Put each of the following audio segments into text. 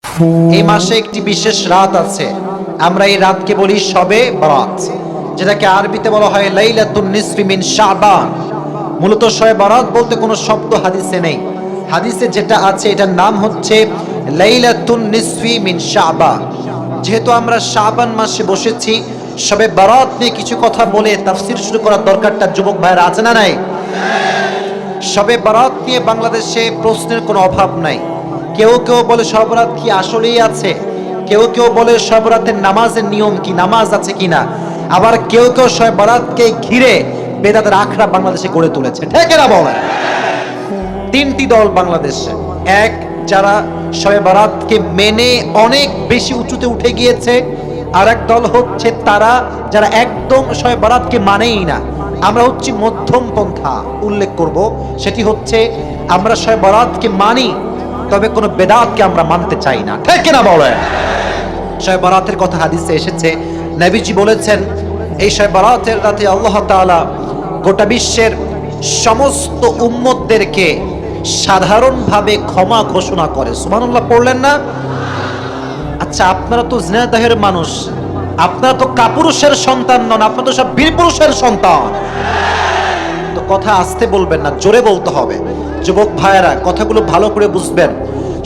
এই মাসে একটি বিশেষ রাত আছে, আমরা এই রাতকে বলি শবে বরাত, যেটাকে আরবিতে বলা হয় লাইলাতুন নিসফি মিন শাবান। মূলত শবে বরাত বলতে কোনো শব্দ হাদিসে নেই, হাদিসে যেটা আছে এটার নাম হচ্ছে লাইলাতুন নিসফি মিন শাবান। যেহেতু আমরা শাবান মাসে বসেছি, শবে বরাত নিয়ে কিছু কথা বলে তাফসীর শুরু করার দরকারটা যুবক ভাইরা আছে না নাই? শবে বরাত নিয়ে বাংলাদেশে প্রশ্নের কোনো অভাব নাই। কেউ কেউ বলে শবে বরাত কি আসলেই আছে, কেউ কেউ বলে শবে বরাতের নামাজের নিয়ম কি, নামাজ আছে কিনা, আবার কেউ কেউ শবে বরাতকে ঘিরে বেদাতের আখড়া বাংলাদেশে গড়ে তুলেছে। ঠিক না বলেন? তিনটি দল বাংলাদেশে, এক যারা শবে বরাতকে মেনে অনেক বেশি উঁচুতে উঠে গিয়েছে, আর এক দল হচ্ছে তারা যারা একদম শবে বরাতকে মানেই না। আমরা হচ্ছি মধ্যম পন্থা উল্লেখ করব, সেটি হচ্ছে আমরা শবে বরাতকে মানি, তবে কোনো বেদাতকে আমরা মানতে চাই না। ঠিক না বলেন? শবে বরাতের কথা হাদিসে এসেছে, নবীজি বলেছেন এই শবে বরাতের রাতে আল্লাহ তাআলা গোটা বিশ্বের সমস্ত উম্মতদেরকে সাধারণভাবে ক্ষমা ঘোষণা করে। সুবহানাল্লাহ পড়লেন না? আচ্ছা, আপনারা তো জিনাদাহের মানুষ, আপনারা তো কাপুরুষের সন্তান নন, আপনারা তো সব বীর পুরুষের সন্তান। তো কথা আস্তে বলবেন না, জোরে বলতে হবে। যুবক ভাইয়েরা কথাগুলো ভালো করে বুঝবেন।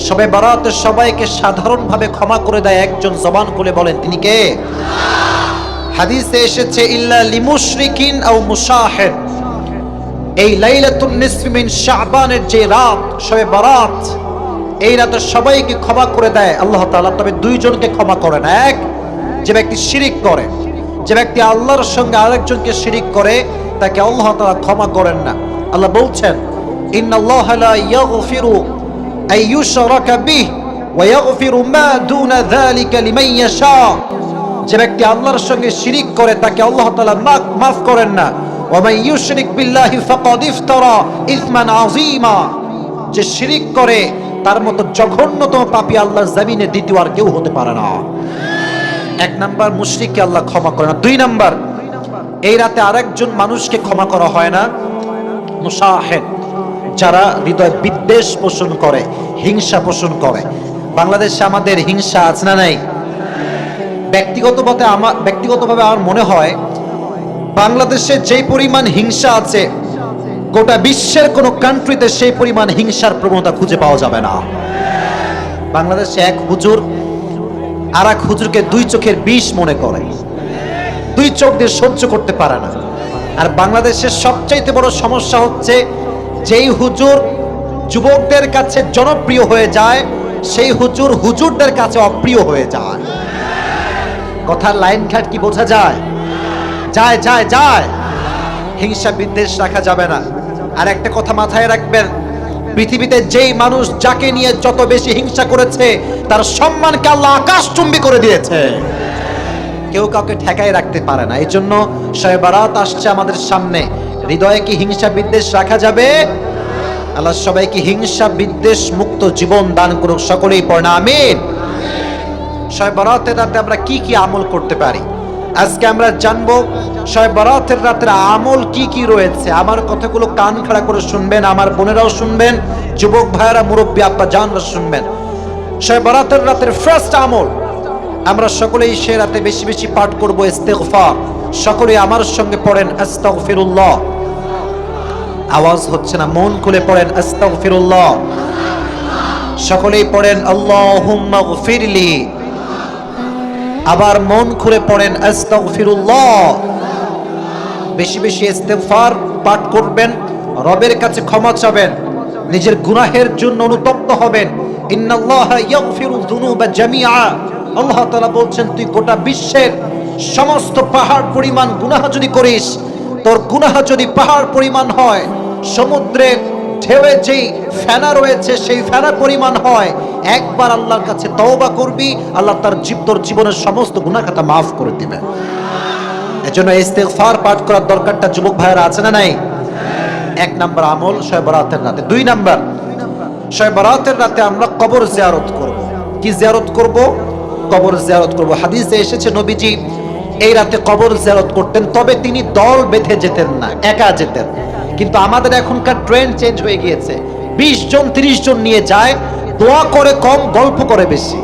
শবে বরাতে সবাইকে সাধারণভাবে ক্ষমা করে দেয় একজন, জবান খুলে বলেন তিনি কে? হাদিসে এসেছে ইল্লা লিমুশরিকিন আও মুশাহিদ। এই লাইলাতুন নিসফি মিন শাবানের যে রাত শবে বরাত, এই রাতে সবাইকে ক্ষমা করে দেয় আল্লাহ তাআলা, তবে দুইজনকে ক্ষমা করেন। এক, যে ব্যক্তি শিরিক করে, যে ব্যক্তি আল্লাহর সঙ্গে আরেকজনকে শিরিক করে তাকে আল্লাহ তাআলা ক্ষমা করেন না। আল্লাহ বলছেন ইন্নাল্লাহা লা ইয়াগফিরু আন ইউশরাকা বিহি ওয়া ইয়াগফিরু মা দুনা যালিকা লিমান ইয়াশা। যে ব্যক্তি আল্লাহর সঙ্গে শিরিক করে তাকে আল্লাহ তাআলা মাফ করেন না। ওয়া মান ইউশরিক বিল্লাহি ফাকাদ ইফতারা ইসমান আযীমা। যে শিরিক করে তার মতো জঘন্যতম পাপী আল্লাহর জমিনে দ্বিতীয় আর কেউ হতে পারে না। এক নাম্বার, মুশরিককে আল্লাহ ক্ষমা করে না। দুই নাম্বার, এই রাতে আরেকজন মানুষকে ক্ষমা করা হয় না, মুশাহিদ, যারা হৃদয় বিদ্বেষ পোষণ করে, হিংসা পোষণ করে। বাংলাদেশে আমাদের হিংসা আছে না নাই? ব্যক্তিগতভাবে আমার মনে হয় বাংলাদেশে যে পরিমাণ হিংসা আছে, গোটা বিশ্বের কোন কান্ট্রিতে সেই পরিমাণ হিংসার প্রবণতা খুঁজে পাওয়া যাবে না। বাংলাদেশে এক হুজুর আর এক হুজুরকে দুই চোখের বিষ মনে করে, দুই চোখ দিয়ে সহ্য করতে পারে না। আর বাংলাদেশের সবচাইতে বড় সমস্যা হচ্ছে যেই হুজুর যুবকদের কাছে জনপ্রিয় হয়ে যায়, সেই হুজুর হুজুরদের কাছে অপ্রিয় হয়ে যায়। কথার লাইন ঘাট কি বোঝা যায়? যায় যায় যায়। হিংসা বিদ্বেষ রাখা যাবে না। আর একটা কথা মাথায় রাখবেন, পৃথিবীতে যেই মানুষ যাকে নিয়ে যত বেশি হিংসা করেছে তার সম্মানকে আল্লাহ আকাশচুম্বী করে দিয়েছে। কেউ কাউকে ঠেকায় রাখতে পারে না। এই জন্য শবে বরাত আসছে আমাদের সামনে, হৃদয়ে কি হিংসা বিদ্বেষ রাখা যাবে? আল্লাহ সবাইকে হিংসা বিদ্বেষ মুক্ত জীবন দান করুক, সকলেই পড়েন আমিন। শবে বরাতের রাতে আমরা কি কি আমল করতে পারি আজকে আমরা জানবো। শবে বরাতের রাতের আমল কি কি রয়েছে। আমার কথাগুলো কান খাড়া করে শুনবেন, আমার বোনেরাও শুনবেন, যুবক ভাইয়েরা, মুরব্বী আব্বা জানরা শুনবেন। শবে বরাতের রাতের ফার্স্ট আমল, আমরা সকলেই সে রাতে বেশি বেশি পাঠ করব ইস্তিগফার। সকলেই আমার সঙ্গে পড়েন আস্তাগফিরুল্লাহ। আওয়াজ হচ্ছে না, মন খুলে পড়েন আস্তাগফিরুল্লাহ। সকলেই পড়েন আল্লাহুম্মা গফিরলি। আবার মন খুলে পড়েন আস্তাগফিরুল্লাহ। বেশি বেশি ইস্তিগফার পাঠ করবেন, রবের কাছে ক্ষমা চাবেন, নিজের গুনাহের জন্য অনুতপ্ত হবেন। ইন্নাল্লাহা ইয়াগফিরু যুনুবা জামিআ। আল্লাহ তাআলা বলছেন তুই গোটা বিশ্বের সমস্ত পাহাড় পরিমাণ গুনাহ যদি করিস, তোর গুনাহ যদি পাহাড় পরিমাণ হয়, সমুদ্রের ঢেউয়ে যেই ফেনা রয়েছে সেই ফেনা পরিমাণ হয়, একবার আল্লাহর কাছে তওবা করবি, আল্লাহ তোর জীবনের সমস্ত গুনাহ খাতা মাফ করে দিবেন। এজন্য ইস্তিগফার পাঠ করার দরকারটা যুবক ভাইয়েরা আছে না নাই? এক নাম্বার আমল শবে বরাতের রাতে। দুই নাম্বার, শবে বরাতের রাতে আমরা কবর জিয়ারত করব। কি জিয়ারত করব? কবর জিয়ারত করব। হাদিসে এসেছে নবীজি এই রাতে কবর জিয়ারত করতেন, তবে তিনি দল বেঁধে যেতেন না, একা যেতেন। কিন্তু আমাদের এখনকার ট্রেন্ড চেঞ্জ হয়ে গিয়েছে, 20 জন 30 জন নিয়ে যায়, দোয়া করে কম, গল্প করে বেশি।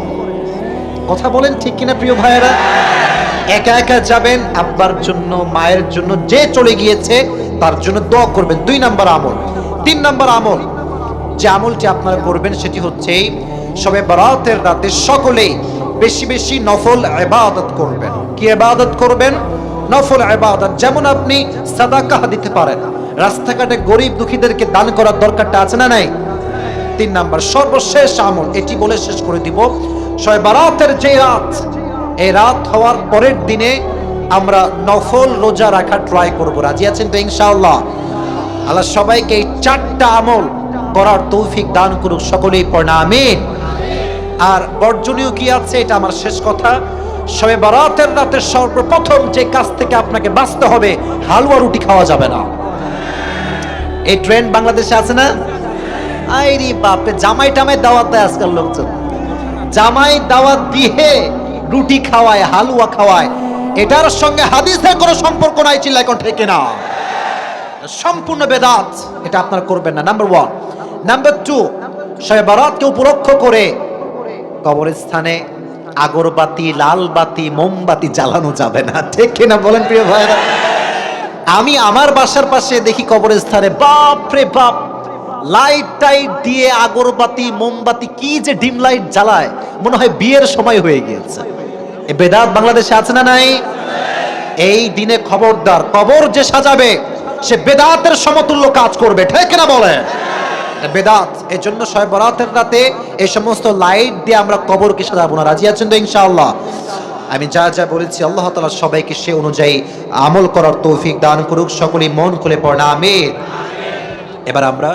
কথা বলেন ঠিক কিনা প্রিয় ভাইয়েরা? একা একা যাবেন, আব্বার জন্য, মায়ের জন্য, যে চলে গিয়েছে তার জন্য দোয়া করবেন। 2 নাম্বার আমল। 3 নাম্বার আমল, যে আমলটি আপনারা করবেন সেটি হচ্ছে শবে বরাতের রাতে সকলেই বেশি বেশি নফল ইবাদত করবেন। কি ইবাদত করবেন? নফল ইবাদত। যেমন আপনি সাদাকা দিতে পারেন, রাস্তাঘাটে গরিব দুঃখীদেরকে দান করার দরকারটা আছে না নাই? 3 নাম্বার সর্বশেষ আমল, এটি বলে শেষ করে দিব। শবে বরাতের যে রাত, এই রাত হওয়ার পরের দিনে আমরা নফল রোজা রাখা ট্রাই করব। রাজি আছেন তো ইনশাআল্লাহ? আল্লাহ সবাইকে এই 4টা আমল করার তৌফিক দান করুক, সকলেই পড়না আমিন। আর বর্জনীয় কি আছে এটা আমার শেষ কথা। শবে বরাতের রাতে সর্বপ্রথম যে কাজ থেকে আপনাকে বাঁচতে হবে, হালুয়া রুটি খাওয়া যাবে না। এই ট্রেন্ড বাংলাদেশে আছে না? আইরি বাপরে, জামাই টামাই দাওয়াত দেয় আজকাল লোকজন, জামাই দাওয়াত দিয়ে রুটি খাওয়ায়, হালুয়া খাওয়ায়। এটার সঙ্গে হাদিসের কোনো সম্পর্ক নাই, চিল্লাই কোন ঠিক না? সম্পূর্ণ বেদাত, এটা আপনারা করবেন না। নাম্বার 1। নাম্বার 2, শবে বরাতকে উপলক্ষ করে কবরস্থানে আগরবাতি, লাল বাতি, মোমবাতি জ্বালানো যাবে না। ঠিক কিনা বলেন প্রিয় ভাইরা? আমি আমার বাসার পাশে দেখি কবরস্থানে, বাপ রে বাপ, লাইট টাইট দিয়ে আগরবাতি, মোমবাতি, কি যে ডিম লাইট জ্বালায়, মনে হয় বিয়ের সময় হয়ে গিয়েছে। এই বেদাত বাংলাদেশে আছে না নাই? এই দিনে খবরদার, কবর যে সাজাবে সে বেদাতের সমতুল্য কাজ করবে। ঠিক না বলে? বেদাত। এই জন্য শবে বরাতের রাতে এই সমস্ত লাইট দিয়ে আমরা কবরকে সাজাবো না। রাজি আছেন তো ইনশাআল্লাহ? আমি যা যা বলেছি আল্লাহ তাআলা সবাইকে সে অনুযায়ী আমল করার তৌফিক দান করুক। সকলেই মন খুলে পড়না আমিন। এবার আমরা